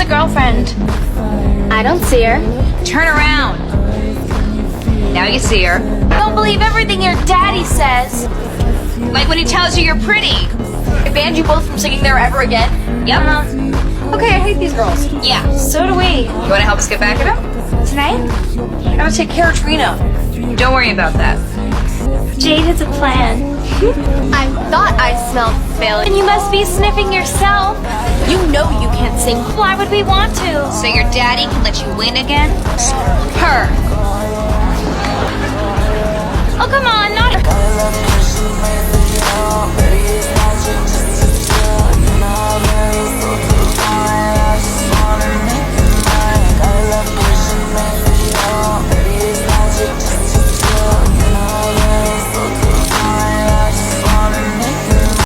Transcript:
girlfriend? I don't see her. Turn around. Now you see her. Don't believe everything your daddy says. Like when he tells you you're pretty. I banned you both from singing there ever again. Yep. Okay, I hate these girls. Yeah. So do we. You want to help us get back at him? Tonight, I'm gonna take care of Trina. Don't worry about that. Jade has a plan. I thought I smelled failure. And you must be sniffing yourself. You know you can't sing. Why would we want to? So your daddy can let you win again? Her. Oh, come on, not...